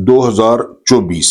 2024।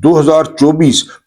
2024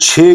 6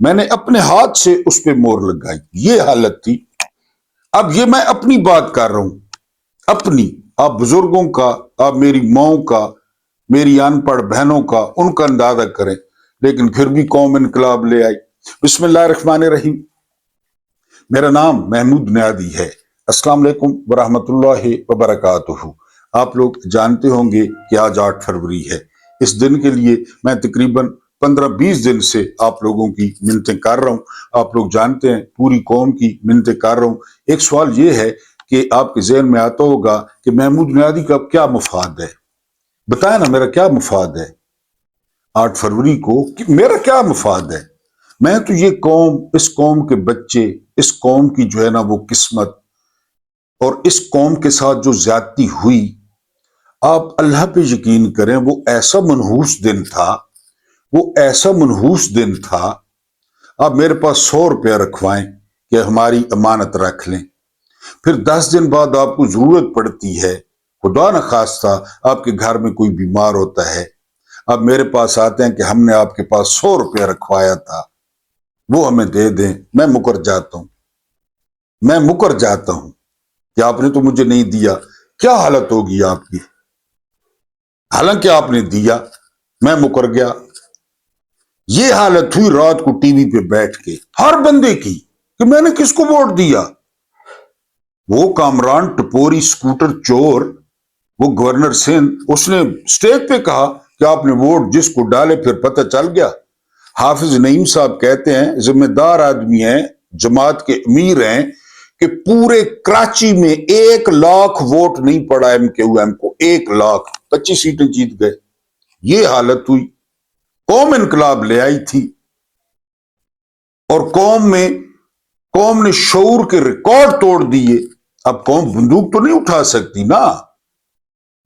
میں نے اپنے ہاتھ سے اس پہ مور لگائی، یہ حالت تھی۔ اب یہ میں اپنی بات کر رہا ہوں، اپنی، آپ بزرگوں کا، آپ میری ماؤں کا، میری ان پڑھ بہنوں کا، ان کا اندازہ کریں، لیکن پھر بھی قوم انقلاب لے آئی۔ بسم اللہ الرحمن الرحیم۔ میرا نام محمود نیادی ہے۔ السلام علیکم ورحمۃ اللہ وبرکاتہ۔ آپ لوگ جانتے ہوں گے کہ آج 8 فروری ہے۔ اس دن کے لیے میں تقریباً 15-20 دن سے آپ لوگوں کی منتیں کر رہا ہوں۔ آپ لوگ جانتے ہیں پوری قوم کی منتیں کر رہا ہوں۔ ایک سوال یہ ہے کہ آپ کے ذہن میں آتا ہوگا کہ محمود نیادی کا کیا مفاد ہے؟ بتائیں نا، میرا کیا مفاد ہے 8 فروری کو؟ میرا کیا مفاد ہے؟ میں تو یہ قوم، اس قوم کے بچے، اس قوم کی جو ہے نا وہ قسمت، اور اس قوم کے ساتھ جو زیادتی ہوئی، آپ اللہ پہ یقین کریں، وہ ایسا منحوس دن تھا، وہ ایسا منحوس دن تھا۔ آپ میرے پاس 100 روپیہ رکھوائیں کہ ہماری امانت رکھ لیں، پھر 10 دن بعد آپ کو ضرورت پڑتی ہے، خدا نخواستہ آپ کے گھر میں کوئی بیمار ہوتا ہے، آپ میرے پاس آتے ہیں کہ ہم نے آپ کے پاس 100 روپیہ رکھوایا تھا، وہ ہمیں دے دیں۔ میں مکر جاتا ہوں، میں مکر جاتا ہوں کہ آپ نے تو مجھے نہیں دیا۔ کیا حالت ہوگی آپ کی؟ حالانکہ آپ نے دیا، میں مکر گیا۔ یہ حالت ہوئی رات کو ٹی وی پہ بیٹھ کے ہر بندے کی کہ میں نے کس کو ووٹ دیا۔ وہ کامران ٹپوری سکوٹر چور، وہ گورنر سندھ، اس نے سٹیج پہ کہا کہ آپ نے ووٹ جس کو ڈالے پھر پتہ چل گیا۔ حافظ نعیم صاحب کہتے ہیں، ذمہ دار آدمی ہیں، جماعت کے امیر ہیں، کہ پورے کراچی میں 1 لاکھ ووٹ نہیں پڑا ایم کیو ایم کو، 1 لاکھ، 25 سیٹیں جیت گئے۔ یہ حالت ہوئی۔ قوم انقلاب لے آئی تھی، اور قوم نے شعور کے ریکارڈ توڑ دیے۔ اب قوم بندوق تو نہیں اٹھا سکتی نا،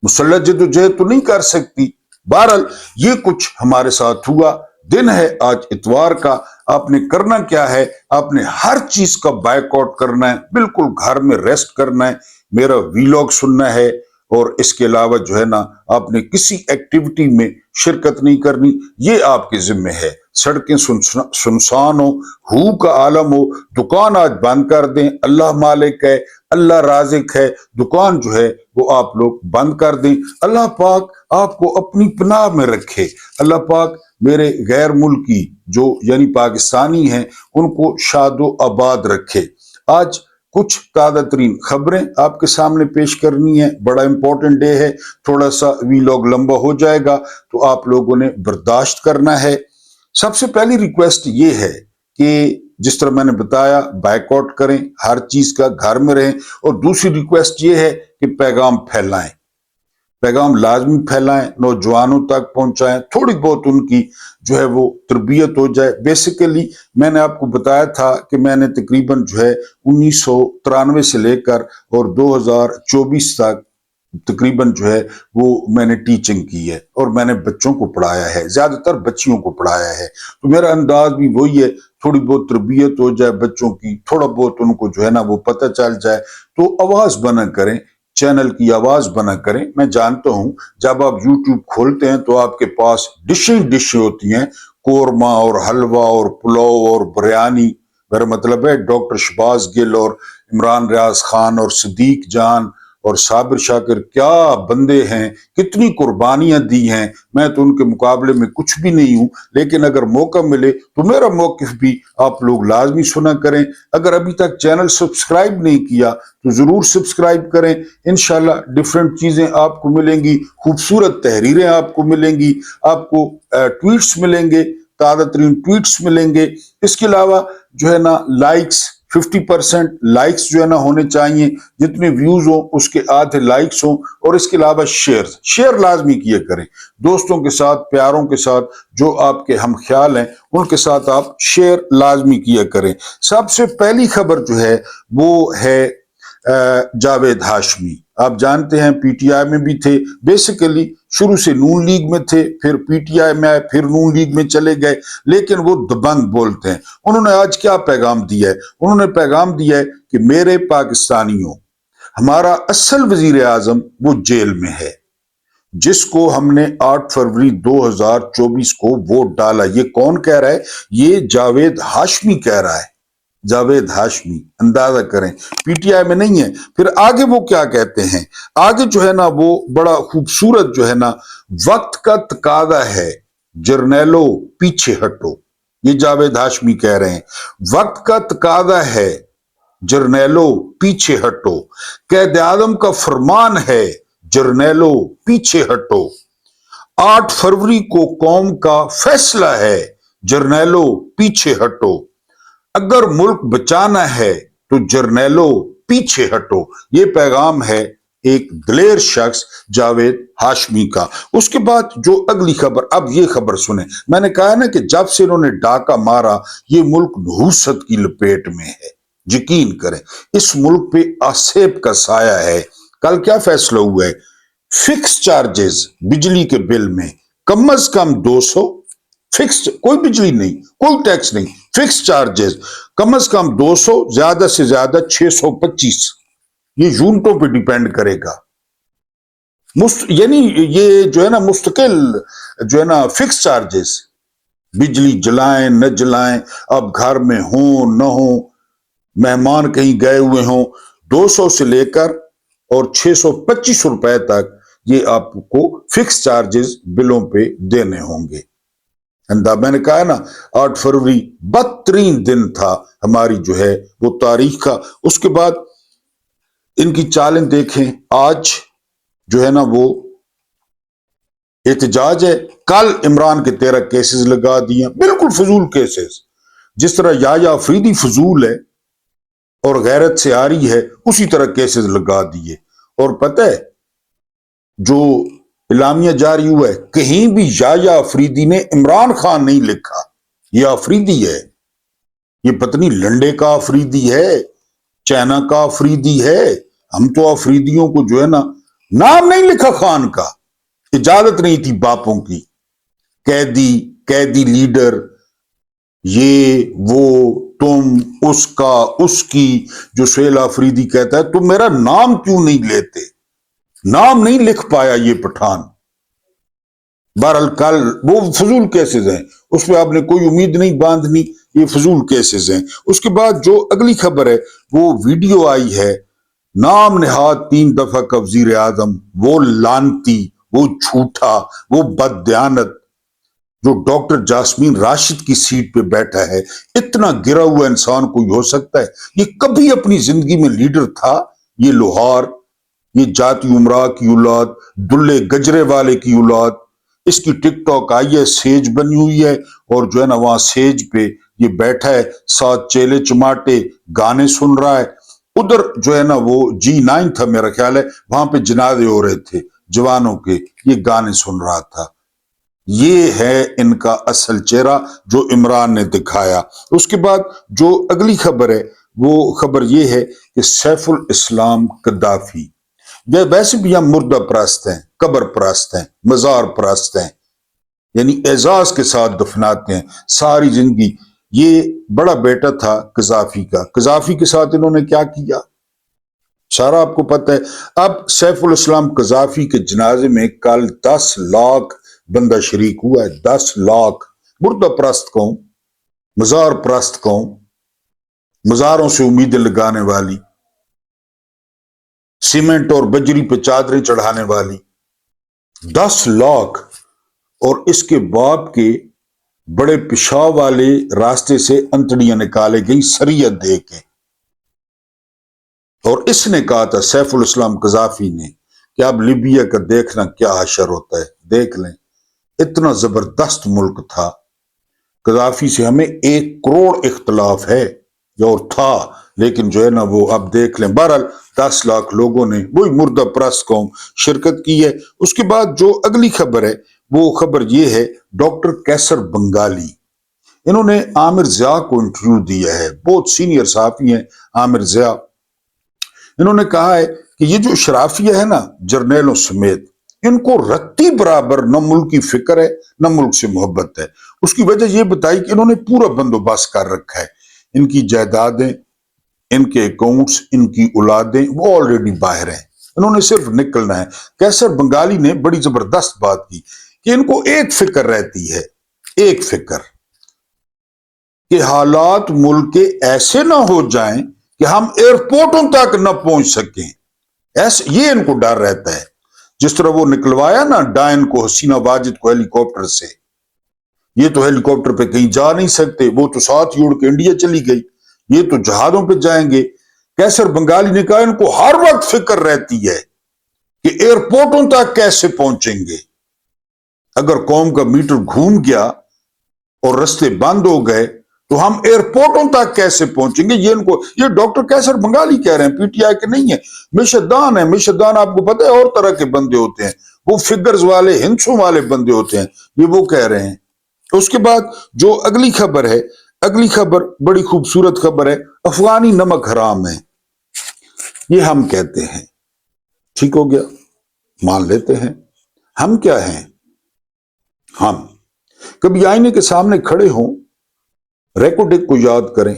مسلح جدوجہد تو نہیں کر سکتی۔ بہرحال یہ کچھ ہمارے ساتھ ہوا۔ دن ہے آج اتوار کا۔ آپ نے کرنا کیا ہے؟ آپ نے ہر چیز کا بائیک آؤٹ کرنا ہے، بالکل گھر میں ریسٹ کرنا ہے، میرا ویلاگ سننا ہے، اور اس کے علاوہ جو ہے نا آپ نے کسی ایکٹیویٹی میں شرکت نہیں کرنی۔ یہ آپ کے ذمہ ہے۔ سڑکیں سنسان ہو کا عالم ہو، دکان آج بند کر دیں، اللہ مالک ہے، اللہ رازق ہے، دکان جو ہے وہ آپ لوگ بند کر دیں۔ اللہ پاک آپ کو اپنی پناہ میں رکھے۔ اللہ پاک میرے غیر ملکی جو یعنی پاکستانی ہیں ان کو شاد و آباد رکھے۔ آج کچھ تازہ ترین خبریں آپ کے سامنے پیش کرنی ہے، بڑا امپورٹنٹ ڈے ہے، تھوڑا سا ویلاگ لمبا ہو جائے گا تو آپ لوگوں نے برداشت کرنا ہے۔ سب سے پہلی ریکویسٹ یہ ہے کہ جس طرح میں نے بتایا بائیک آؤٹ کریں، ہر چیز کا گھر میں رہیں، اور دوسری ریکویسٹ یہ ہے کہ پیغام پھیلائیں، پیغام لازمی پھیلائیں، نوجوانوں تک پہنچائیں، تھوڑی بہت ان کی جو ہے وہ تربیت ہو جائے۔ بیسیکلی میں نے آپ کو بتایا تھا کہ میں نے تقریباً جو ہے 1993 سے لے کر اور 2024 تک تقریباً جو ہے وہ میں نے ٹیچنگ کی ہے، اور میں نے بچوں کو پڑھایا ہے، زیادہ تر بچیوں کو پڑھایا ہے، تو میرا انداز بھی وہی ہے، تھوڑی بہت تربیت ہو جائے بچوں کی، تھوڑا بہت ان کو جو ہے نا وہ پتہ چل جائے، تو آواز بنا کریں، چینل کی آواز بنا کریں۔ میں جانتا ہوں جب آپ یوٹیوب کھولتے ہیں تو آپ کے پاس ڈشیں ہوتی ہیں، قورمہ اور حلوہ اور پلاؤ اور بریانی، میرا مطلب ہے ڈاکٹر شہباز گل اور عمران ریاض خان اور صدیق جان اور صابر شاکر کیا بندے ہیں، کتنی قربانیاں دی ہیں۔ میں تو ان کے مقابلے میں کچھ بھی نہیں ہوں، لیکن اگر موقع ملے تو میرا موقف بھی آپ لوگ لازمی سنا کریں۔ اگر ابھی تک چینل سبسکرائب نہیں کیا تو ضرور سبسکرائب کریں۔ انشاءاللہ ڈیفرنٹ چیزیں آپ کو ملیں گی، خوبصورت تحریریں آپ کو ملیں گی، آپ کو ٹویٹس ملیں گے، تازہ ترین ٹویٹس ملیں گے۔ اس کے علاوہ جو ہے نا لائکس 50% لائکس جو ہے نا ہونے چاہیے، جتنے ویوز ہوں اس کے آدھے لائکس ہوں، اور اس کے علاوہ شیئر لازمی کیے کریں دوستوں کے ساتھ، پیاروں کے ساتھ، جو آپ کے ہم خیال ہیں ان کے ساتھ آپ شیئر لازمی کیا کریں۔ سب سے پہلی خبر جو ہے وہ ہے جاوید ہاشمی۔ آپ جانتے ہیں پی ٹی آئی میں بھی تھے، بیسیکلی شروع سے نون لیگ میں تھے، پھر پی ٹی آئی میں آئے، پھر نون لیگ میں چلے گئے، لیکن وہ دبنگ بولتے ہیں۔ انہوں نے آج کیا پیغام دیا ہے؟ انہوں نے پیغام دیا ہے کہ میرے پاکستانیوں، ہمارا اصل وزیر اعظم وہ جیل میں ہے، جس کو ہم نے 8 فروری 2024 کو ووٹ ڈالا، یہ کون کہہ رہا ہے؟ یہ جاوید ہاشمی کہہ رہا ہے، جاوید ہاشمی، اندازہ کریں، پی ٹی آئی میں نہیں ہے۔ پھر آگے وہ کیا کہتے ہیں؟ آگے جو ہے نا وہ بڑا خوبصورت جو ہے نا، وقت کا تقاضا ہے جرنیلو پیچھے ہٹو، یہ جاوید ہاشمی کہہ رہے ہیں، وقت کا تقاضا ہے جرنیلو پیچھے ہٹو، قائد اعظم کا فرمان ہے جرنیلو پیچھے ہٹو، 8 فروری کو قوم کا فیصلہ ہے جرنیلو پیچھے ہٹو، اگر ملک بچانا ہے تو جرنیلو پیچھے ہٹو۔ یہ پیغام ہے ایک دلیر شخص جاوید ہاشمی کا۔ اس کے بعد جو اگلی خبر، اب یہ خبر سنیں، میں نے کہا نا کہ جب سے انہوں نے ڈاکہ مارا یہ ملک نحوست کی لپیٹ میں ہے، یقین کریں اس ملک پہ آسیب کا سایہ ہے۔ کل کیا فیصلہ ہوا ہے؟ فکس چارجز بجلی کے بل میں کم از کم 200، فکس، کوئی بجلی نہیں، کوئی ٹیکس نہیں، فکس چارجز کم از کم 200، زیادہ سے زیادہ 625، یہ یونٹوں پہ ڈیپینڈ کرے گا، یعنی یہ جو ہے نا مستقل جو ہے نا فکس چارجز، بجلی جلائیں نہ جلائیں، اب گھر میں ہوں نہ ہوں، مہمان کہیں گئے ہوئے ہوں، 200 سے لے کر اور 625 روپے تک یہ آپ کو فکس چارجز بلوں پہ دینے ہوں گے۔ میں نے کہا نا 8 فروری بدترین دن تھا ہماری جو ہے وہ تاریخ کا۔ اس کے بعد ان کی چالیں دیکھیں، آج جو ہے نا وہ احتجاج ہے، کل عمران کے 13 کیسز لگا دیے، بالکل فضول کیسز، جس طرح یا افریدی فضول ہے اور غیرت سے آ رہی ہے اسی طرح کیسز لگا دیے۔ اور پتہ ہے جو اعلامیہ جاری ہوا ہے، کہیں بھی یا افریدی نے عمران خان نہیں لکھا، یہ افریدی ہے، یہ پتنی لنڈے کا افریدی ہے، چائنا کا افریدی ہے، ہم تو افریدیوں کو جو ہے نا نام نہیں لکھا خان کا، اجازت نہیں تھی باپوں کی، قیدی لیڈر، یہ وہ تم، اس کا اس کی، جو سہیل افریدی کہتا ہے تم میرا نام کیوں نہیں لیتے، نام نہیں لکھ پایا یہ پٹھان۔ بہرحال کل وہ فضول کیسز ہیں، اس پہ آپ نے کوئی امید نہیں باندھنی، یہ فضول کیسز ہیں۔ اس کے بعد جو اگلی خبر ہے وہ ویڈیو آئی ہے، نام نہاد 3 دفعہ کا وزیر اعظم، وہ لانتی، وہ جھوٹا، وہ بددیانت، جو ڈاکٹر جاسمین راشد کی سیٹ پہ بیٹھا ہے، اتنا گرا ہوا انسان کوئی ہو سکتا ہے؟ یہ کبھی اپنی زندگی میں لیڈر تھا؟ یہ لوہار، یہ جاتی عمرہ کی اولاد، دلے گجرے والے کی اولاد، اس کی ٹک ٹاک آئی ہے، سیج بنی ہوئی ہے، اور جو ہے نا وہاں سیج پہ یہ بیٹھا ہے، ساتھ چیلے چماٹے گانے سن رہا ہے۔ ادھر جو ہے نا وہ G9 تھا میرا خیال ہے، وہاں پہ جنازے ہو رہے تھے جوانوں کے، یہ گانے سن رہا تھا۔ یہ ہے ان کا اصل چہرہ جو عمران نے دکھایا۔ اس کے بعد جو اگلی خبر ہے وہ خبر یہ ہے کہ سیف الاسلام قذافی، ویسے بھی ہم مردہ پرست ہیں، قبر پرست ہیں، مزار پرست ہیں، یعنی اعزاز کے ساتھ دفناتے ہیں ساری زندگی۔ یہ بڑا بیٹا تھا قذافی کا، قذافی کے ساتھ انہوں نے کیا کیا سارا آپ کو پتہ ہے۔ اب سیف الاسلام قذافی کے جنازے میں کل 10 لاکھ بندہ شریک ہوا ہے، 10 لاکھ، مردہ پرست قوم، مزار پرست قوم، مزاروں سے امیدیں لگانے والی، سیمنٹ اور بجری پہ چادریں چڑھانے والی، 10 لاکھ، اور اس کے باپ کے بڑے پیشاب والے راستے سے انتڑیاں نکالے گئی سریت دے کے، اور اس نے کہا تھا سیف الاسلام قذافی نے کہ اب لیبیا کا دیکھنا کیا حشر ہوتا ہے، دیکھ لیں، اتنا زبردست ملک تھا۔ قذافی سے ہمیں 1 کروڑ اختلاف ہے اور تھا، لیکن جو ہے نا وہ اب دیکھ لیں۔ بہرحال 10 لاکھ لوگوں نے، وہی مردہ پرست قوم، شرکت کی ہے۔ اس کے بعد جو اگلی خبر ہے وہ خبر یہ ہے، ڈاکٹر کیسر بنگالی، انہوں نے عامر ضیاء کو انٹرویو دیا ہے، بہت سینئر صحافی ہیں عامر ضیاء۔ انہوں نے کہا ہے کہ یہ جو اشرافیہ ہے نا جرنیلوں سمیت، ان کو رتی برابر نہ ملک کی فکر ہے نہ ملک سے محبت ہے۔ اس کی وجہ یہ بتائی کہ انہوں نے پورا بندوبست کر رکھا ہے، ان کی جائیدادیں، ان کے اکاؤنٹس، ان کی اولادیں وہ آلریڈی باہر ہیں، انہوں نے صرف نکلنا ہے۔ کیسر بنگالی نے بڑی زبردست بات کی کہ ان کو ایک فکر رہتی ہے، ایک فکر کہ حالات ملک کے ایسے نہ ہو جائیں کہ ہم ایئرپورٹوں تک نہ پہنچ سکیں، ایسے یہ ان کو ڈر رہتا ہے۔ جس طرح وہ نکلوایا نا ڈائن کو، حسینہ واجد کو ہیلی کاپٹر سے، یہ تو ہیلی کاپٹر پہ کہیں جا نہیں سکتے، وہ تو ساتھ ہی اڑ کے انڈیا چلی گئی، یہ تو جہازوں پہ جائیں گے۔ کیسر بنگالی نے کہا ان کو ہر وقت فکر رہتی ہے کہ ایئرپورٹوں تک کیسے پہنچیں گے۔ اگر قوم کا میٹر گھوم گیا اور رستے بند ہو گئے تو ہم ایئرپورٹوں تک کیسے پہنچیں گے۔ یہ ڈاکٹر کیسر بنگالی کہہ رہے ہیں، پی ٹی آئی کے نہیں ہے۔ مشدان ہے، مشدان آپ کو پتہ ہے اور طرح کے بندے ہوتے ہیں، وہ فگرز والے ہنسوں والے بندے ہوتے ہیں، یہ وہ کہہ رہے ہیں۔ اس کے بعد جو اگلی خبر ہے، اگلی خبر بڑی خوبصورت خبر ہے، افغانی نمک حرام ہے، یہ ہم کہتے ہیں، ٹھیک ہو گیا، مان لیتے ہیں۔ ہم کیا ہیں؟ ہم کبھی آئینے کے سامنے کھڑے ہوں، ریکوڈک کو یاد کریں،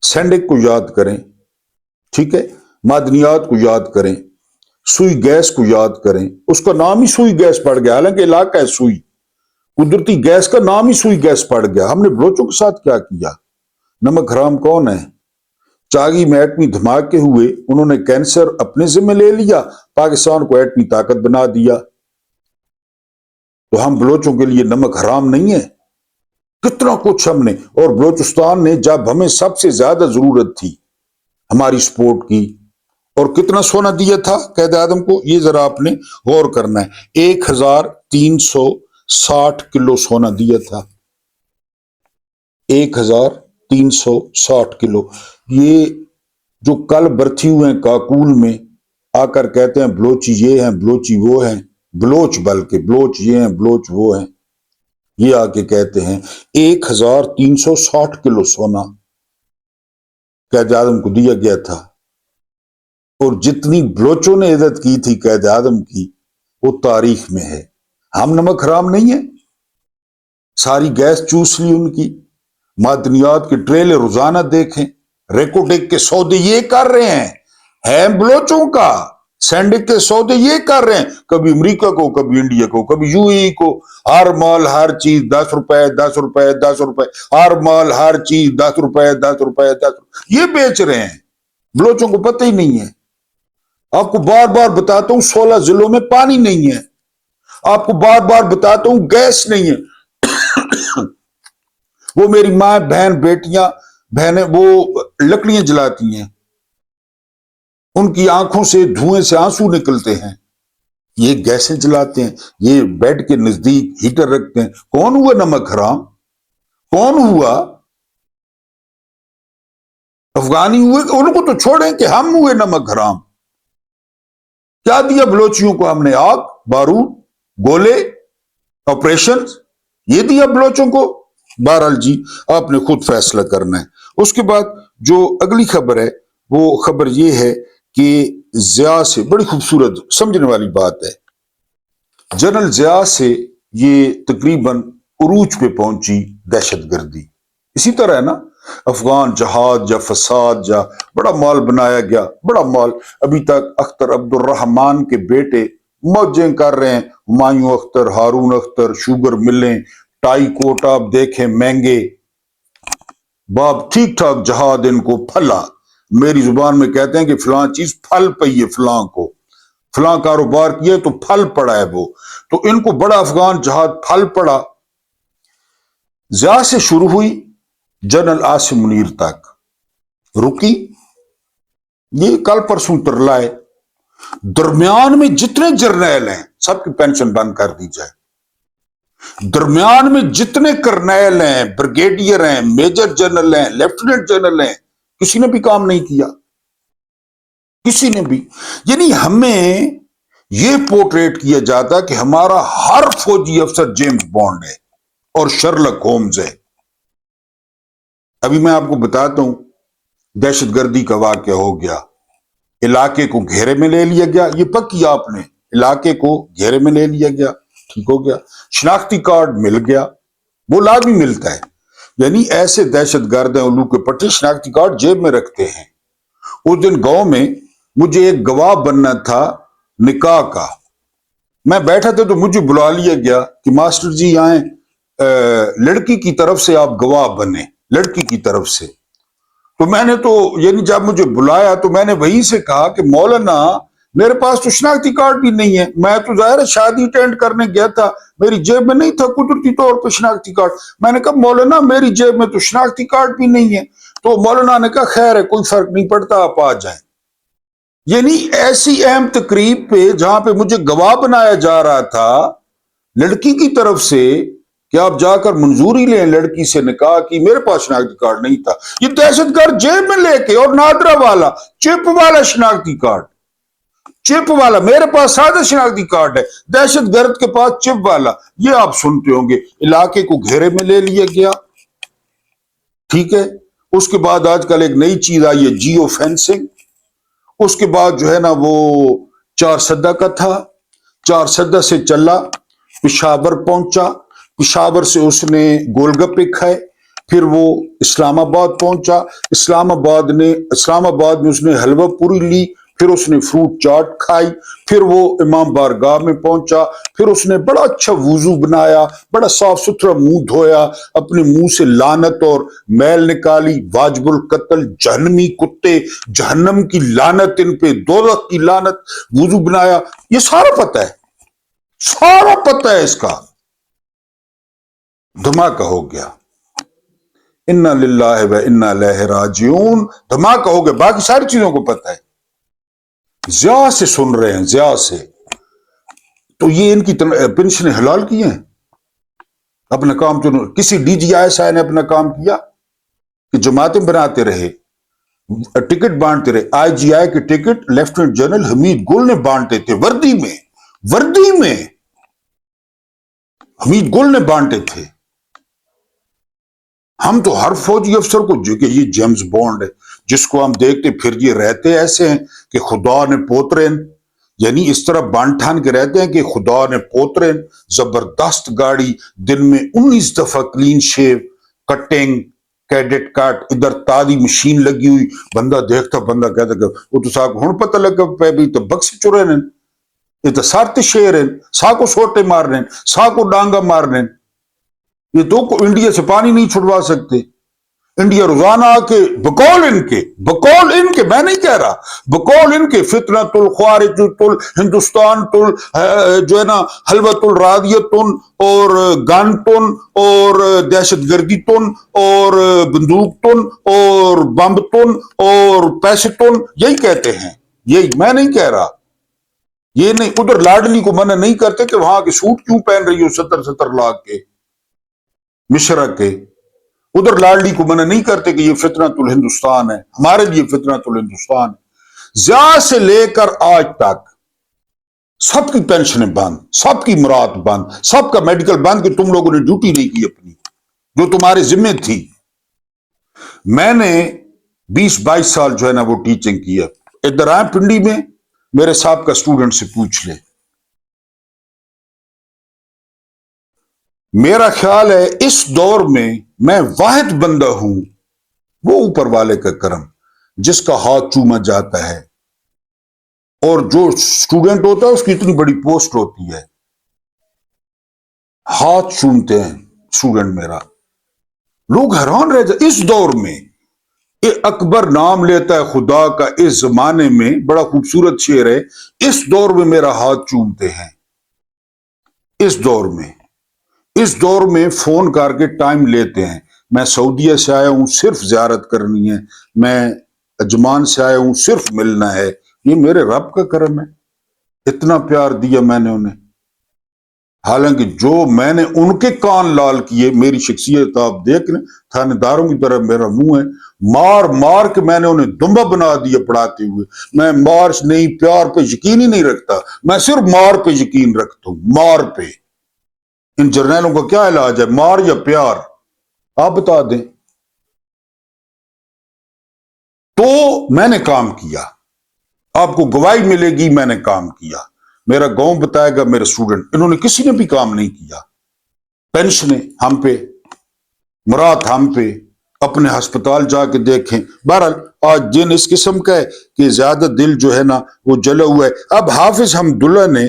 سینڈک کو یاد کریں، ٹھیک ہے، معدنیات کو یاد کریں، سوئی گیس کو یاد کریں، اس کا نام ہی سوئی گیس پڑ گیا، حالانکہ علاقہ ہے سوئی، قدرتی گیس کا نام ہی سوئی گیس پڑ گیا۔ ہم نے بلوچوں کے ساتھ کیا کیا؟ نمک حرام کون ہے؟ چاگی میں ایٹمی دھماکے ہوئے، انہوں نے کینسر اپنے ذمہ لے لیا، پاکستان کو ایٹمی طاقت بنا دیا، تو ہم بلوچوں کے لیے نمک حرام نہیں ہے؟ کتنا کچھ ہم نے، اور بلوچستان نے جب ہمیں سب سے زیادہ ضرورت تھی ہماری سپورٹ کی، اور کتنا سونا دیا تھا قائد اعظم کو، یہ ذرا آپ نے غور کرنا ہے، 1360 کلو سونا دیا تھا، 1360 کلو۔ یہ جو کل برتھی ہوئے ہیں کاکول میں آ کر کہتے ہیں بلوچی یہ ہیں، بلوچی وہ ہیں، بلوچ بلکہ بلوچ یہ ہیں، بلوچ وہ ہیں، یہ آ کے کہتے ہیں 1360 کلو سونا قائد اعظم کو دیا گیا تھا، اور جتنی بلوچوں نے عزت کی تھی قائد اعظم کی وہ تاریخ میں ہے۔ ہم نمک حرام نہیں ہیں؟ ساری گیس چوس لی ان کی، معدنیات کے ٹریلے روزانہ دیکھیں، ریکوٹیک کے سودے یہ کر رہے ہیں بلوچوں کا، سینڈک کے سودے یہ کر رہے ہیں، کبھی امریکہ کو، کبھی انڈیا کو، کبھی یو اے کو، ہر مال ہر چیز 10 روپے 10 روپے 10 روپے، ہر مال ہر چیز 10 روپے 10 روپے 10 روپے، یہ بیچ رہے ہیں۔ بلوچوں کو پتہ ہی نہیں ہے۔ آپ کو بار بار بتاتا ہوں 16 ضلعوں میں پانی نہیں ہے، آپ کو بار بار بتاتا ہوں گیس نہیں ہے۔ وہ میری ماں بہن بیٹیاں بہنیں وہ لکڑیاں جلاتی ہیں، ان کی آنکھوں سے دھوئیں سے آنسو نکلتے ہیں، یہ گیسیں جلاتے ہیں، یہ بیڈ کے نزدیک ہیٹر رکھتے ہیں۔ کون ہوا نمک حرام؟ کون ہوا؟ افغانی ہوئے، ان کو تو چھوڑیں کہ ہم ہوئے نمک حرام۔ کیا دیا بلوچیوں کو ہم نے؟ آگ، بارود، گولے، آپریشن، یہ دیا بلوچوں کو؟ بہرحال جی آپ نے خود فیصلہ کرنا ہے۔ اس کے بعد جو اگلی خبر ہے وہ خبر یہ ہے کہ ضیاء سے، بڑی خوبصورت سمجھنے والی بات ہے، جنرل ضیاء سے یہ تقریباً عروج پہ پہنچی دہشت گردی۔ اسی طرح ہے نا، افغان جہاد یا فساد یا بڑا مال بنایا گیا، بڑا مال۔ ابھی تک اختر عبد الرحمان کے بیٹے موجیں کر رہے ہیں، ہمایوں اختر، ہارون اختر، شوگر ملیں، ٹائی کوٹ آپ دیکھیں مہنگے، باپ ٹھیک ٹھاک جہاد ان کو پھلا، میری زبان میں کہتے ہیں کہ فلاں چیز پھل پئی ہے، فلاں کو فلاں کاروبار کیا تو پھل پڑا ہے وہ، تو ان کو بڑا افغان جہاد پھل پڑا۔ ضیاء سے شروع ہوئی، جنرل عاصم منیر تک رکی، یہ کل پرسوں ترلائے، درمیان میں جتنے جرنیل ہیں سب کی پینشن بند کر دی جائے، درمیان میں جتنے کرنیل ہیں، بریگیڈیئر ہیں، میجر جنرل ہیں، لیفٹیننٹ جنرل ہیں، کسی نے بھی کام نہیں کیا، کسی نے بھی۔ یعنی ہمیں یہ پورٹریٹ کیا جاتا کہ ہمارا ہر فوجی افسر جیمز بانڈ ہے اور شرلک ہومز ہے۔ ابھی میں آپ کو بتاتا ہوں، دہشت گردی کا واقعہ ہو گیا، علاقے کو گھیرے میں لے لیا گیا، یہ پکی آپ نے، علاقے کو گھیرے میں لے لیا گیا، ٹھیک ہو گیا، شناختی کارڈ مل گیا، وہ لازمی ملتا ہے، یعنی ایسے دہشت گرد ہیں الو کے پٹے شناختی کارڈ جیب میں رکھتے ہیں۔ اس دن گاؤں میں مجھے ایک گواہ بننا تھا نکاح کا. میں بیٹھا تھا تو مجھے بلا لیا گیا کہ ماسٹر جی آئیں, لڑکی کی طرف سے آپ گواہ بنے, لڑکی کی طرف سے. تو میں نے تو یعنی جب مجھے بلایا تو میں نے وہیں سے کہا کہ مولانا میرے پاس تو شناختی کارڈ بھی نہیں ہے, میں تو ظاہر شادی اٹینڈ کرنے گیا تھا, میری جیب میں نہیں تھا قدرتی طور پہ شناختی کارڈ. میں نے کہا مولانا میری جیب میں تو شناختی کارڈ بھی نہیں ہے. تو مولانا نے کہا خیر ہے کوئی فرق نہیں پڑتا آپ آ جائیں. یعنی ایسی اہم تقریب پہ جہاں پہ مجھے گواہ بنایا جا رہا تھا لڑکی کی طرف سے کہ آپ جا کر منظوری لیں لڑکی سے نکاح کی, میرے پاس شناختی کارڈ نہیں تھا. یہ دہشت گرد جیب میں لے کے, اور نادرا والا چپ والا شناختی کارڈ, چپ والا, میرے پاس سادہ شناختی کارڈ ہے, دہشت گرد کے پاس چپ والا. یہ آپ سنتے ہوں گے. علاقے کو گھیرے میں لے لیا گیا. ٹھیک ہے. اس کے بعد آج کل ایک نئی چیز آئی ہے جیو فینسنگ. اس کے بعد جو ہے نا وہ 4 سدہ کا تھا, 4 سدہ سے چلا پشاور پہنچا, پشاور سے اس نے گول گپے کھائے, پھر وہ اسلام آباد پہنچا, اسلام آباد میں اس نے حلوہ پوری لی, پھر اس نے فروٹ چاٹ کھائی, پھر وہ امام بارگاہ میں پہنچا, پھر اس نے بڑا اچھا وضو بنایا, بڑا صاف ستھرا منہ دھویا, اپنے منہ سے لعنت اور میل نکالی, واجب القتل, جہنمی کتے, جہنم کی لعنت ان پہ, دوزخ کی لعنت, وضو بنایا. یہ سارا پتہ ہے, سارا پتہ ہے اس کا. دھماکہ ہو گیا. انا للہ و انا الیہ راجعون. دھماکہ ہو گیا. باقی ساری چیزوں کو پتہ ہے. زیادہ سے سن رہے ہیں, زیادہ سے. تو یہ ان کی پنشنیں حلال کی ہیں. اپنا کام تو کسی D G I S I نے اپنا کام کیا کہ جماعتیں بناتے رہے, ٹکٹ بانٹتے رہے. آئی جی آئی کے ٹکٹ لیفٹیننٹ جنرل حمید گل نے بانٹے تھے وردی میں حمید گل نے بانٹے تھے. ہم تو ہر فوجی افسر کو جو کہ یہ جیمز بانڈ ہے جس کو ہم دیکھتے پھر یہ رہتے ایسے ہیں کہ خدا نے پوترین, یعنی اس طرح بانٹھان کے رہتے ہیں کہ خدا نے پوترین, زبردست گاڑی, دن میں 19 دفعہ کلین شیو, کٹنگ, کیڈٹ کٹ, ادھر تازی مشین لگی ہوئی. بندہ دیکھتا, بندہ کہتا کہ وہ تو ساکو ہن پتہ لگا پہ بھی تو بکس چورے نے, یہ تو سارتے شیر ہیں, ساکو سوٹے مارنے, ساکو ڈانگا مارنے. یہ تو انڈیا سے پانی نہیں چھڑوا سکتے. انڈیا روزانہ کے بقول ان کے میں نہیں کہہ رہا, بقول ان کے فتنۃ الخوارج ہندوستان جو ہے نا حلوۃ الرادیتن اور گانٹن اور دہشت گردی تن اور بندوق تن اور بمب تن اور پیسے تن, یہی کہتے ہیں. یہی میں نہیں کہہ رہا. یہ نہیں, ادھر لاڈلی کو منع نہیں کرتے کہ وہاں کے سوٹ کیوں پہن رہی ہو 70 لاکھ کے مشرا کے. ادھر لاڈلی کو منع نہیں کرتے کہ یہ فتنۃ الہندوستان ہے, ہمارے لیے فتنۃ الہندوستان ہے. زیادہ سے لے کر آج تک سب کی پینشنیں بند, سب کی مراد بند, سب کا میڈیکل بند کہ تم لوگوں نے ڈیوٹی نہیں کی اپنی جو تمہارے ذمہ تھی. میں نے 20-22 سال جو ہے نا وہ ٹیچنگ کی ہے. ادھر آئے پنڈی میں, میرے صاحب کا اسٹوڈنٹ سے پوچھ لے. میرا خیال ہے اس دور میں واحد بندہ ہوں, وہ اوپر والے کا کرم, جس کا ہاتھ چوما جاتا ہے. اور جو اسٹوڈنٹ ہوتا ہے اس کی اتنی بڑی پوسٹ ہوتی ہے, ہاتھ چومتے ہیں اسٹوڈنٹ میرا. لوگ حیران رہ جاتے اس دور میں. یہ اکبر نام لیتا ہے خدا کا اس زمانے میں, بڑا خوبصورت شعر ہے. اس دور میں میرا ہاتھ چومتے ہیں. اس دور میں فون کر کے ٹائم لیتے ہیں. میں سعودیہ سے آیا ہوں صرف زیارت کرنی ہے, میں اجمان سے آیا ہوں صرف ملنا ہے. یہ میرے رب کا کرم ہے, اتنا پیار دیا میں نے انہیں. حالانکہ جو میں نے ان کے کان لال کیے, میری شخصیت آپ دیکھ لیں, تھانے داروں کی طرح میرا منہ ہے, مار کے میں نے انہیں دمبا بنا دیا پڑھاتے ہوئے. میں مار نہیں, پیار پہ یقین ہی نہیں رکھتا, میں صرف مار پہ یقین رکھتا ہوں, مار پہ. ان جرنیلوں کا کیا علاج ہے, مار یا پیار؟ آپ بتا دیں. تو میں نے کام کیا, آپ کو گواہی ملے گی, میں نے کام کیا. میرا گاؤں بتائے گا, میرے اسٹوڈنٹ, انہوں نے کسی نے بھی کام نہیں کیا. پینشنیں ہم پہ, مراد ہم پہ, اپنے ہسپتال جا کے دیکھیں. بہرحال آج دن اس قسم کا ہے کہ زیادہ دل جو ہے نا وہ جلا ہوا ہے. اب حافظ حمداللہ نے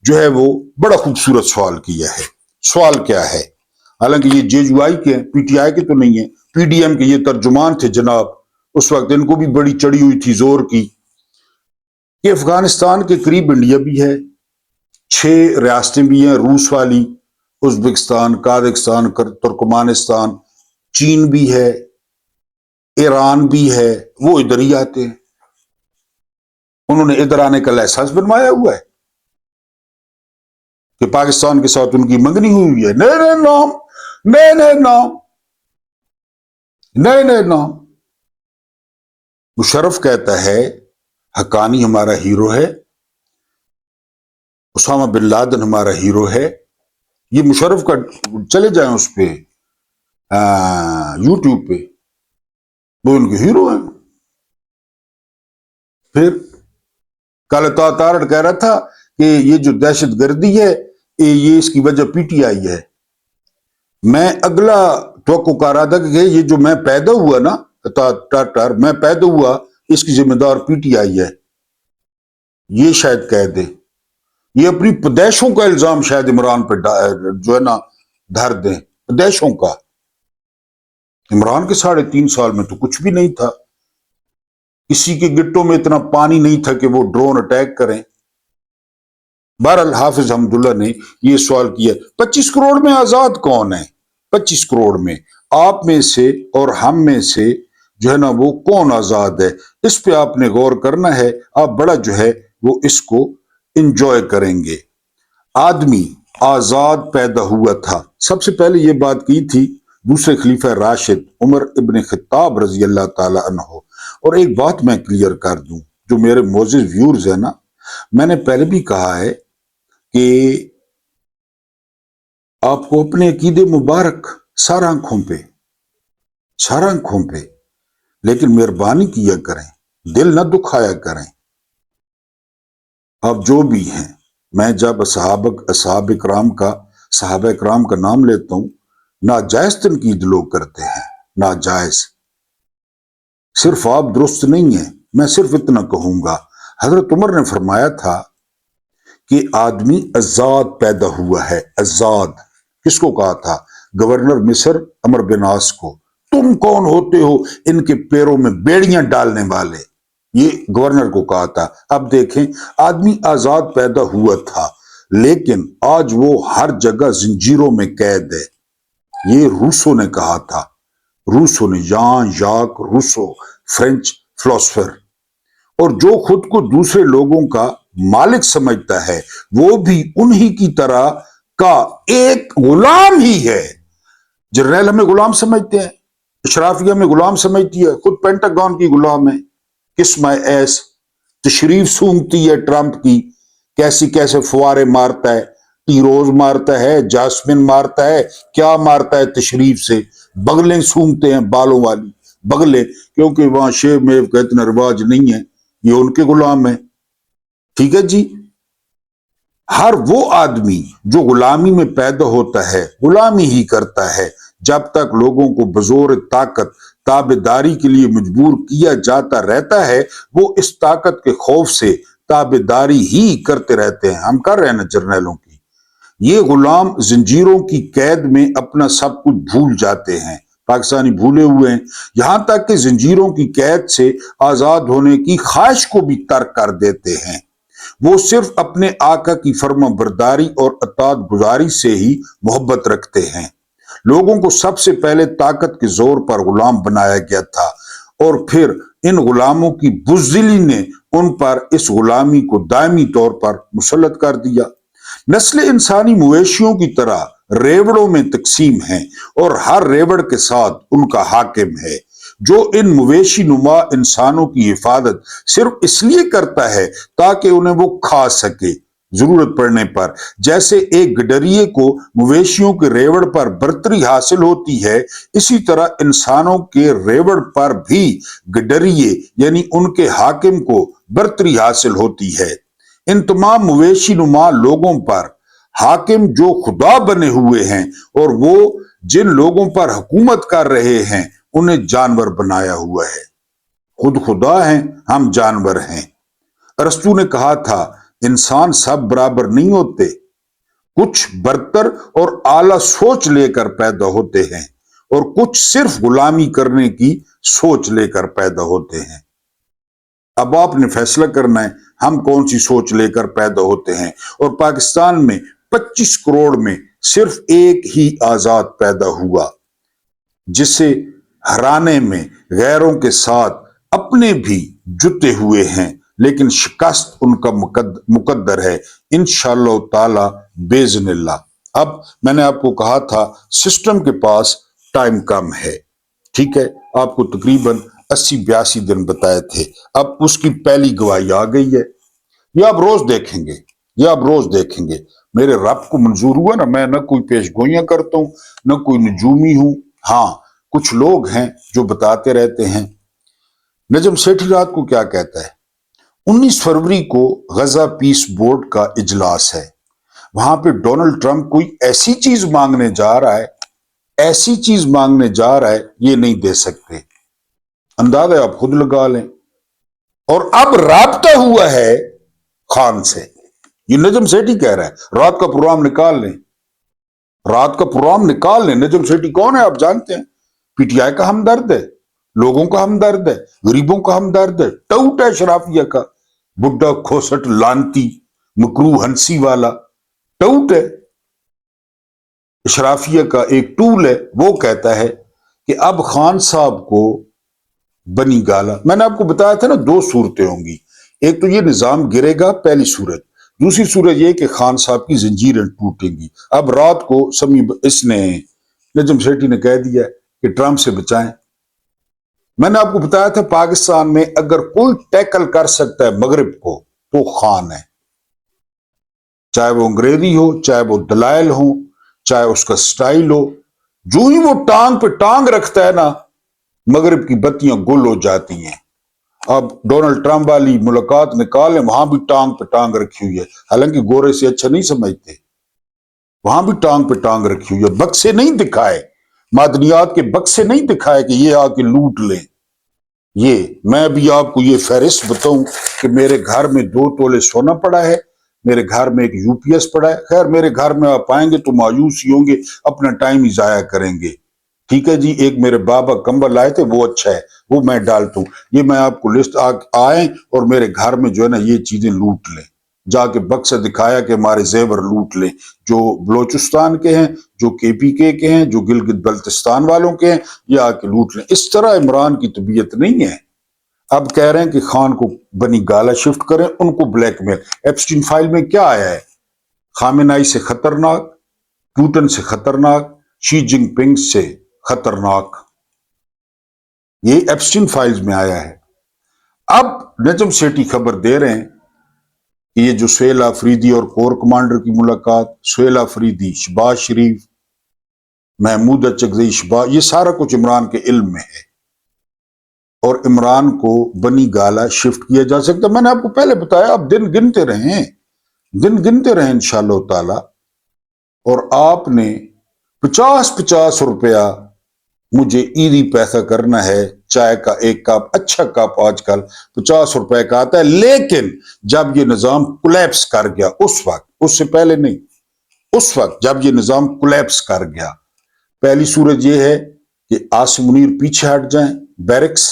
جو ہے وہ بڑا خوبصورت سوال کیا ہے. سوال کیا ہے؟ حالانکہ یہ جے یو آئی کے ہیں، پی ٹی آئی کے تو نہیں ہیں، پی ڈی ایم کے یہ ترجمان تھے جناب. اس وقت ان کو بھی بڑی چڑی ہوئی تھی زور کی کہ افغانستان کے قریب انڈیا بھی ہے، 6 ریاستیں بھی ہیں روس والی، ازبکستان، قازقستان، ترکمانستان، چین بھی ہے، ایران بھی ہے، وہ ادھر ہی آتے ہیں. انہوں نے ادھر آنے کا لائسنس بنوایا ہوا ہے کہ پاکستان کے ساتھ ان کی منگنی ہوئی ہے. نئے نئے نام، نئے نئے نام، نئے نئے نام. مشرف کہتا ہے حقانی ہمارا ہیرو ہے، اسامہ بن لادن ہمارا ہیرو ہے. یہ مشرف کا چلے جائیں اس پہ یوٹیوب پہ، وہ ان کے ہیرو ہیں. پھر کل تارڑ کہہ رہا تھا کہ یہ جو دہشت گردی ہے یہ اس کی وجہ پی ٹی آئی ہے. میں اگلا توقع کر رہا تھا کہ یہ جو میں پیدا ہوا نا میں پیدا ہوا اس کی ذمہ دار پی ٹی آئی ہے، یہ شاید کہہ دے. یہ اپنی پیدائشوں کا الزام شاید عمران پہ جو ہے نا دھر دیں. پیدائشوں کا. عمران کے 3.5 سال میں تو کچھ بھی نہیں تھا، کسی کے گٹوں میں اتنا پانی نہیں تھا کہ وہ ڈرون اٹیک کریں. بہرحال حافظ حمداللہ نے یہ سوال کیا 25 کروڑ میں آزاد کون ہے؟ 25 کروڑ میں آپ میں سے اور ہم میں سے جو ہے نا وہ کون آزاد ہے؟ اس پہ آپ نے غور کرنا ہے. آپ بڑا جو ہے وہ اس کو انجوائے کریں گے. آدمی آزاد پیدا ہوا تھا. سب سے پہلے یہ بات کی تھی دوسرے خلیفہ راشد عمر ابن خطاب رضی اللہ تعالی عنہ. اور ایک بات میں کلیئر کر دوں، جو میرے معزز ویورز ہیں نا، میں نے پہلے بھی کہا ہے کہ آپ کو اپنے عقیدے مبارک سر آنکھوں پہ، لیکن مہربانی کیا کریں، دل نہ دکھایا کریں. آپ جو بھی ہیں، میں جب صحابہ کرام کا نام لیتا ہوں، ناجائز تنقید لوگ کرتے ہیں، ناجائز. صرف آپ درست نہیں ہیں. میں صرف اتنا کہوں گا، حضرت عمر نے فرمایا تھا کہ آدمی آزاد پیدا ہوا ہے. آزاد کس کو کہا تھا؟ گورنر مصر عمر بن عاص کو. تم کون ہوتے ہو ان کے پیروں میں بیڑیاں ڈالنے والے؟ یہ گورنر کو کہا تھا. اب دیکھیں، آدمی آزاد پیدا ہوا تھا لیکن آج وہ ہر جگہ زنجیروں میں قید ہے. یہ روسو نے کہا تھا. روسو نے، جان ژاک روسو، فرینچ فلاسفر. اور جو خود کو دوسرے لوگوں کا مالک سمجھتا ہے وہ بھی انہی کی طرح کا ایک غلام ہی ہے. جرنیل ہمیں غلام سمجھتے ہیں، اشرافیہ میں غلام سمجھتی ہے، خود پینٹاگون کی غلام ہے. قسم ایس تشریف سونگتی ہے ٹرمپ کی، کیسے فوارے مارتا ہے، ٹیروز مارتا ہے، جاسمن مارتا ہے، کیا مارتا ہے تشریف سے. بغلیں سونگتے ہیں، بالوں والی بغلیں، کیونکہ وہاں شیو میو کا اتنا رواج نہیں ہے، یہ ان کے غلام ہے. ٹھیک ہے جی. ہر وہ آدمی جو غلامی میں پیدا ہوتا ہے غلامی ہی کرتا ہے جب تک لوگوں کو بزور طاقت تابعداری کے لیے مجبور کیا جاتا رہتا ہے. وہ اس طاقت کے خوف سے تابعداری ہی کرتے رہتے ہیں. ہم کر رہے ہیں نا جرنیلوں کی. یہ غلام زنجیروں کی قید میں اپنا سب کچھ بھول جاتے ہیں. پاکستانی بھولے ہوئے ہیں، یہاں تک کہ زنجیروں کی قید سے آزاد ہونے کی خواہش کو بھی ترک کر دیتے ہیں. وہ صرف اپنے آقا کی فرما برداری اور اطاعت گزاری سے ہی محبت رکھتے ہیں. لوگوں کو سب سے پہلے طاقت کے زور پر غلام بنایا گیا تھا اور پھر ان غلاموں کی بزدلی نے ان پر اس غلامی کو دائمی طور پر مسلط کر دیا. نسل انسانی مویشیوں کی طرح ریوڑوں میں تقسیم ہیں اور ہر ریوڑ کے ساتھ ان کا حاکم ہے جو ان مویشی نما انسانوں کی حفاظت صرف اس لیے کرتا ہے تاکہ انہیں وہ کھا سکے ضرورت پڑنے پر. جیسے ایک گڈریے کو مویشیوں کے ریوڑ پر برتری حاصل ہوتی ہے، اسی طرح انسانوں کے ریوڑ پر بھی گڈریے یعنی ان کے حاکم کو برتری حاصل ہوتی ہے. ان تمام مویشی نما لوگوں پر حاکم جو خدا بنے ہوئے ہیں اور وہ جن لوگوں پر حکومت کر رہے ہیں انہیں جانور بنایا ہوا ہے، خود خدا ہیں ہم جانور ہیں۔ ارسطو نے کہا تھا انسان سب برابر نہیں ہوتے، کچھ برتر اور اعلی سوچ لے کر پیدا ہوتے ہیں اور کچھ صرف غلامی کرنے کی سوچ لے کر پیدا ہوتے ہیں۔ اب آپ نے فیصلہ کرنا ہے ہم کون سی سوچ لے کر پیدا ہوتے ہیں، اور پاکستان میں 25 کروڑ میں صرف ایک ہی آزاد پیدا ہوا جسے ہرانے میں غیروں کے ساتھ اپنے بھی جتے ہوئے ہیں، لیکن شکست ان کا مقدر ہے انشاءاللہ تعالی باذن اللہ۔ اب میں نے آپ کو کہا تھا سسٹم کے پاس ٹائم کم ہے، ٹھیک ہے، آپ کو تقریباً 80-82 دن بتائے تھے، اب اس کی پہلی گواہی آ گئی ہے۔ یہ آپ روز دیکھیں گے، یہ آپ روز دیکھیں گے، میرے رب کو منظور ہوا نا، میں نہ کوئی پیش گوئیاں کرتا ہوں نہ کوئی نجومی ہوں، ہاں کچھ لوگ ہیں جو بتاتے رہتے ہیں۔ نجم سیٹھی رات کو کیا کہتا ہے؟ 19 فروری کو غزہ پیس بورڈ کا اجلاس ہے، وہاں پہ ڈونلڈ ٹرمپ کوئی ایسی چیز مانگنے جا رہا ہے، ایسی چیز مانگنے جا رہا ہے یہ نہیں دے سکتے، اندازہ آپ خود لگا لیں۔ اور اب رابطہ ہوا ہے خان سے، یہ نجم سیٹھی کہہ رہا ہے رات کا پروگرام نکال لیں، رات کا پروگرام نکال لیں۔ نجم سیٹھی کون ہے آپ جانتے ہیں؟ پی ٹی آئی کا ہمدرد ہے، لوگوں کا ہمدرد ہے، غریبوں کا ہمدرد ہے، ٹوٹ ہے اشرافیہ کا، بڈھا کھوسٹ لانتی مکروہ ہنسی والا ٹوٹ ہے، اشرافیہ کا ایک ٹول ہے۔ وہ کہتا ہے کہ اب خان صاحب کو بنی گالا، میں نے آپ کو بتایا تھا نا 2 صورتیں ہوں گی، ایک تو یہ نظام گرے گا پہلی صورت، دوسری صورت یہ کہ خان صاحب کی زنجیریں ٹوٹیں گی۔ اب رات کو اس نے نجم سیٹھی نے کہہ دیا کہ ٹرمپ سے بچائیں۔ میں نے آپ کو بتایا تھا پاکستان میں اگر کوئی ٹیکل کر سکتا ہے مغرب کو تو خان ہے، چاہے وہ انگریزی ہو، چاہے وہ دلائل ہو، چاہے اس کا سٹائل ہو، جو ہی وہ ٹانگ پہ ٹانگ رکھتا ہے نا مغرب کی بتیاں گل ہو جاتی ہیں۔ اب ڈونلڈ ٹرمپ والی ملاقات نکالیں، وہاں بھی ٹانگ پہ ٹانگ رکھی ہوئی ہے، حالانکہ گورے سے اچھا نہیں سمجھتے، وہاں بھی ٹانگ پہ ٹانگ رکھی ہوئی ہے، بکسے نہیں دکھائے، معدنیات کے بکسے نہیں دکھائے کہ یہ آ کے لوٹ لیں۔ یہ میں بھی آپ کو یہ فہرست بتاؤں کہ میرے گھر میں 2 تولے سونا پڑا ہے، میرے گھر میں ایک یو پی ایس پڑا ہے، خیر میرے گھر میں آپ آئیں گے تو مایوس ہی ہوں گے، اپنا ٹائم ہی ضائع کریں گے، ٹھیک ہے جی۔ ایک میرے بابا کمبل لائے تھے وہ اچھا ہے، وہ میں ڈالتا ہوں، یہ میں آپ کو لسٹ آئیں اور میرے گھر میں جو ہے نا یہ چیزیں لوٹ لیں، جا کے بکسا دکھایا کہ ہمارے زیور لوٹ لیں، جو بلوچستان کے ہیں، جو کے پی کے ہیں، جو گلگت بلتستان والوں کے ہیں، یہ آ کے لوٹ لیں۔ اس طرح عمران کی طبیعت نہیں ہے۔ اب کہہ رہے ہیں کہ خان کو بنی گالا شفٹ کریں، ان کو بلیک میل۔ ایپسٹین فائل میں کیا آیا ہے؟ خامنائی سے خطرناک، پوٹن سے خطرناک، شی جن پنگ سے خطرناک، یہ ایپسٹین فائلز میں آیا ہے۔ اب نجم سیٹھی خبر دے رہے ہیں کہ یہ جو سہیل آفریدی اور کور کمانڈر کی ملاقات، سہیل آفریدی، شہباز شریف، محمود اچکزئی، یہ سارا کچھ عمران کے علم میں ہے اور عمران کو بنی گالا شفٹ کیا جا سکتا۔ میں نے آپ کو پہلے بتایا آپ دن گنتے رہیں، دن گنتے رہیں انشاءاللہ تعالی، اور آپ نے 50 روپیہ مجھے ایدی پیسہ کرنا ہے، چائے کا ایک کپ، اچھا کپ آج کل 50 روپے کا آتا ہے، لیکن جب یہ نظام کولیپس کر گیا اس وقت، اس سے پہلے نہیں، اس وقت جب یہ نظام کولیپس کر گیا، پہلی صورت یہ ہے کہ عاصم منیر پیچھے ہٹ جائیں بیرکس،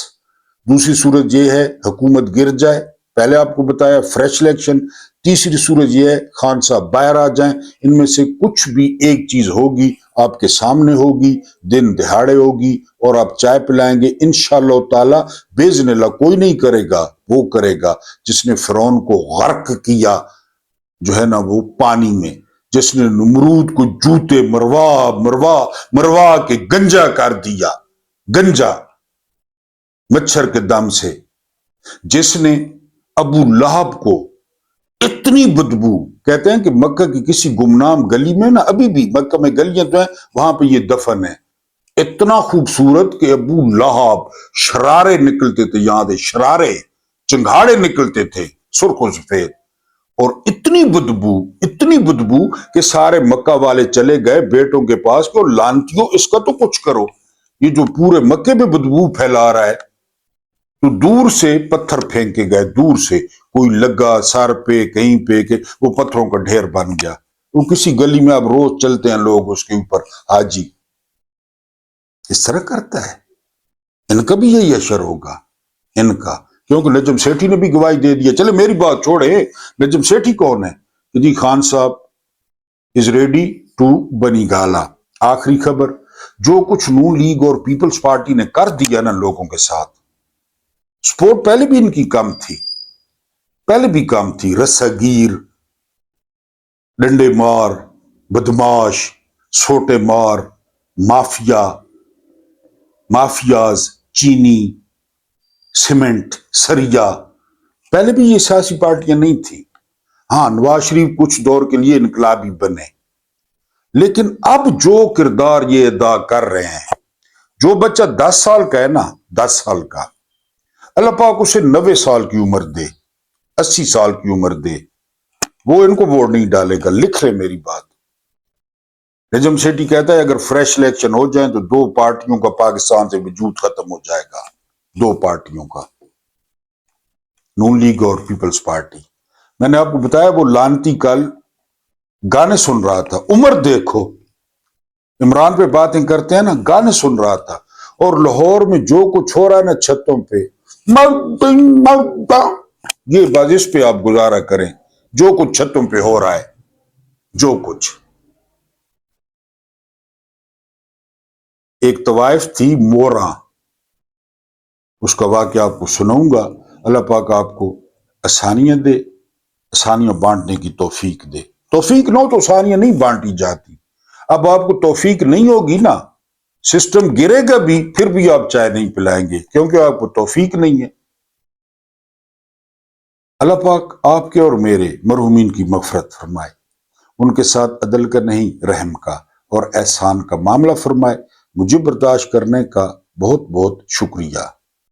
دوسری صورت یہ ہے حکومت گر جائے، پہلے آپ کو بتایا فریش الیکشن، تیسری صورت یہ ہے خان صاحب باہر آ جائیں۔ ان میں سے کچھ بھی ایک چیز ہوگی، آپ کے سامنے ہوگی، دن دہاڑے ہوگی، اور آپ چائے پلائیں گے انشاءاللہ تعالی باذن اللہ۔ کوئی نہیں کرے گا، وہ کرے گا جس نے فرعون کو غرق کیا جو ہے نا وہ پانی میں، جس نے نمرود کو جوتے مروا مروا مروا کے گنجا کر دیا، گنجا مچھر کے دم سے، جس نے ابو لہب کو اتنی بدبو، کہتے ہیں کہ مکہ کی کسی گمنام گلی میں نا، ابھی بھی مکہ میں گلیاں تو ہیں وہاں پہ یہ دفن ہے، اتنا خوبصورت کہ ابو لہب شرارے نکلتے تھے، یہاں دے شرارے چنگھاڑے نکلتے تھے سرخ و سفید، اور اتنی بدبو کہ سارے مکہ والے چلے گئے بیٹوں کے پاس کہ لانتیوں اس کا تو کچھ کرو، یہ جو پورے مکے میں بدبو پھیلا رہا ہے، تو دور سے پتھر پھینکے گئے، دور سے کوئی لگا سر پہ کہیں پہ کہ وہ پتھروں کا ڈھیر بن گیا. وہ کسی گلی میں اب روز چلتے ہیں لوگ اس کے اوپر، حاجی اس طرح کرتا ہے. ان کا بھی یہی اشر ہوگا ان کا، کیونکہ نجم سیٹھی نے بھی گواہی دے دیا. چلے میری بات چھوڑے، نجم سیٹھی کون ہے؟ کہ جی خان صاحب از ریڈی ٹو بنی گالا. آخری خبر، جو کچھ نون لیگ اور پیپلز پارٹی نے کر دیا نا لوگوں کے ساتھ، سپورٹ پہلے بھی ان کی کم تھی، پہلے بھی کم تھی. رساگیر، ڈنڈے مار، بدماش، سوٹے مار، مافیا، مافیاز، چینی، سیمنٹ، سریا، پہلے بھی یہ سیاسی پارٹیاں نہیں تھی. ہاں نواز شریف کچھ دور کے لیے انقلابی بنے، لیکن اب جو کردار یہ ادا کر رہے ہیں، جو بچہ 10 سال کا ہے نا، 10 سال کا، اللہ پاک اسے 90 سال کی عمر دے، 80 سال کی عمر دے، وہ ان کو ووٹ نہیں ڈالے گا. لکھ لے میری بات. نجم سیٹھی کہتا ہے اگر فریش الیکشن ہو جائیں تو 2 پارٹیوں کا پاکستان سے وجود ختم ہو جائے گا. 2 پارٹیوں کا، نون لیگ اور پیپلز پارٹی. میں نے آپ کو بتایا وہ لانتی کل گانے سن رہا تھا. عمر دیکھو، عمران پہ باتیں کرتے ہیں نا، گانے سن رہا تھا. اور لاہور میں جو کچھ ہو رہا ہے نا چھتوں پہ، یہ بات اس پہ آپ گزارا کریں، جو کچھ چھتوں پہ ہو رہا ہے، جو کچھ. ایک طوائف تھی مورا، اس کا واقعہ آپ کو سناؤں گا. اللہ پاک آپ کو آسانیاں دے، آسانیاں بانٹنے کی توفیق دے. توفیق نہ ہو تو آسانیاں نہیں بانٹی جاتی. اب آپ کو توفیق نہیں ہوگی نا، سسٹم گرے گا بھی، پھر بھی آپ چائے نہیں پلائیں گے، کیونکہ آپ کو توفیق نہیں ہے. اللہ پاک آپ کے اور میرے مرحومین کی مغفرت فرمائے، ان کے ساتھ عدل کا نہیں رحم کا اور احسان کا معاملہ فرمائے. مجھے برداشت کرنے کا بہت بہت شکریہ.